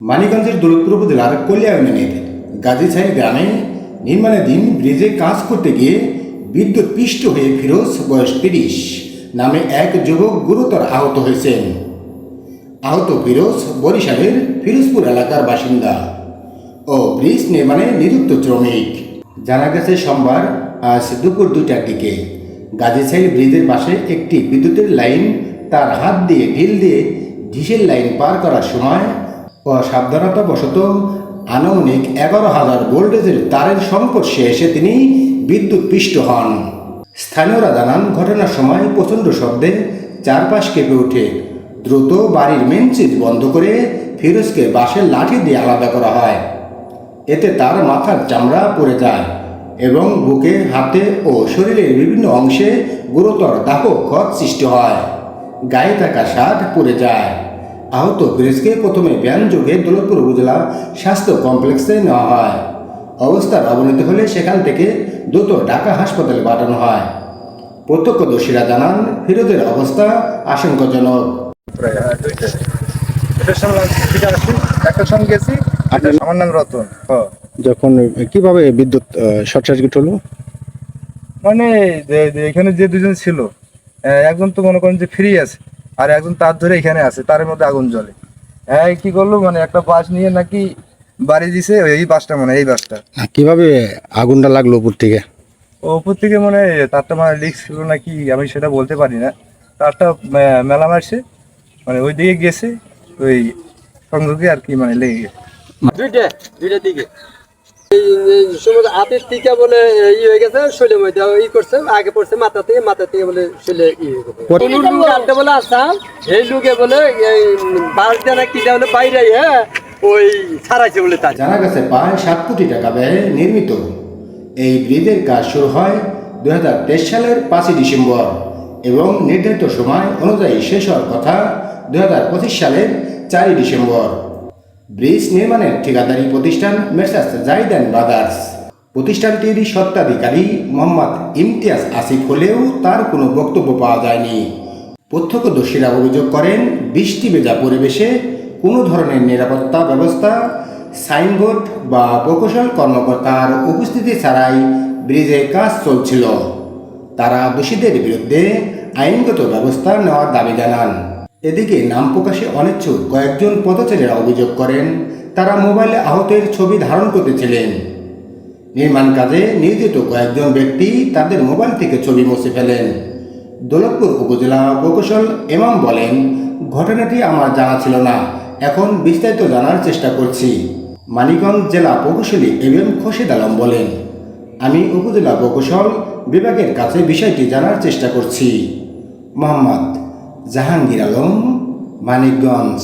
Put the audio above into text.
মানিকগঞ্জের দৌলতপুর উপজেলার কলিয়া ইউনিয়নের গাজীছাইল গ্রামে নির্মাণাধীন ব্রিজে কাজ করতে গিয়ে বিদ্যুৎ পিষ্ট হয়ে ফিরোজ বয়স ৩০ নামে এক যুবক গুরুতর আহত হয়েছেন। আহত ফিরোজ বরিশালের ফিরোজপুর এলাকার বাসিন্দা ও ব্রিজ নির্মাণে নিযুক্ত শ্রমিক। জানা গেছে সোমবার আজ দুপুর ২টার দিকে গাজীছাইল ব্রিজের পাশে একটি বিদ্যুতের লাইন তার হাত দিয়ে ঢিল দিয়ে ডিসেল লাইন পার করার সময় অসাবধানতাবশত আনুমানিক ১১,০০০ ভোল্টেজের তারের সংস্পর্শে এসে তিনি বিদ্যুৎ পিষ্ট হন। স্থানীয়রা জানান, ঘটনার সময় প্রচণ্ড শব্দে চারপাশ কেঁপে ওঠে। দ্রুত বাড়ির মেন সুইচ বন্ধ করে ফিরোজকে বাঁশের লাঠি দিয়ে আলাদা করা হয়। এতে তার মাথার চামড়া পড়ে যায় এবং বুকে, হাতে ও শরীরের বিভিন্ন অংশে গুরুতর দাহ ক্ষত সৃষ্টি হয়। গায়ে থাকা শার্ট পড়ে যায়। আহত ফিরোজকে প্রথমে ভ্যানযোগে দৌলতপুর উপজেলা স্বাস্থ্য কমপ্লেক্সে নেওয়া হয়। অবস্থার অবনতি হলে সেখান থেকে দ্রুত ঢাকা হাসপাতালে পাঠানো হয়। প্রত্যক্ষদর্শীরা জানান, ফিরোজের অবস্থা আশঙ্কাজনক। একটার সঙ্গে গেছি। আমার নাম রতন। যখন কিভাবে বিদ্যুৎ শর্ট সার্কিট হলো? মানে এখানে যে দুজন ছিল, একজন তো মনে করেন যে ফ্রি আছে, আর একজন তার ধরে এখানে আছে, তার মধ্যে আগুন জ্বলে। কি করলো, মানে একটা বাস নিয়ে নাকি বাড়ি দিছে, এই বাসটা মানে এই বাসটা। কিভাবে আগুনটা লাগলো উপর থেকে? উপর থেকে মানে তারটা মানে লিক ছিল নাকি, আমি সেটা বলতে পারি না। তারটা মেলা মারছে, মানে ওই দিকে গেছে, ওই সংযোগে আর কি মানে লেগে গেছে। দুইটা দিকে হাতের থেকে বলে ই হয়ে গেছে, শৈলে মধ্যে ই করছে, আগে পড়ছে মাথা থেকে বলে শৈলে আনতে বলে আসতাম, এই লোকে বলে বাস দেয় না কি বলে বাইরে ওই ছাড়াইছে বলে। তাই জানা গেছে, প্রায় ৭ কোটি টাকা ব্যয়ে নির্মিত এই ব্রিজের কাজ শুরু হয় ২০২৩ সালের ৫ই ডিসেম্বর এবং নির্ধারিত সময় অনুযায়ী শেষ হওয়ার কথা ২০২৫ সালের ৪ই ডিসেম্বর। ব্রিজ নির্মাণের ঠিকাদারি প্রতিষ্ঠান মেসার্স জাহিদ অ্যান্ড ব্রাদার্স। প্রতিষ্ঠানটির স্বত্বাধিকারী মোহাম্মদ ইমতিয়াজ আসিফ হলেও তার কোনো বক্তব্য পাওয়া যায়নি। প্রত্যক্ষদর্শীরা অভিযোগ করেন, বৃষ্টি ভেজা পরিবেশে কোনো ধরনের নিরাপত্তা ব্যবস্থা, সাইনবোর্ড বা প্রকৌশল কর্মকর্তার উপস্থিতি ছাড়াই ব্রিজে কাজ চলছিল। তারা দোষীদের বিরুদ্ধে আইনগত ব্যবস্থা নেওয়ার দাবি জানান। এদিকে নাম প্রকাশে অনিচ্ছুক কয়েকজন পথচারীরা অভিযোগ করেন, তারা মোবাইলে আহতের ছবি ধারণ করতেছিলেন। নির্মাণ কাজে নিয়োজিত কয়েকজন ব্যক্তি তাদের মোবাইল থেকে ছবি মুছে ফেলেন। দৌলতপুর উপজেলা প্রকৌশল এমাম বলেন, ঘটনাটি আমার জানা ছিল না, এখন বিস্তারিত জানার চেষ্টা করছি। মানিকগঞ্জ জেলা প্রকৌশলী এম খোরশেদ আলম বলেন, আমি উপজেলা প্রকৌশল বিভাগের কাছে বিষয়টি জানার চেষ্টা করছি। মোহাম্মদ জাহাঙ্গীর আলম, মানিকগঞ্জ।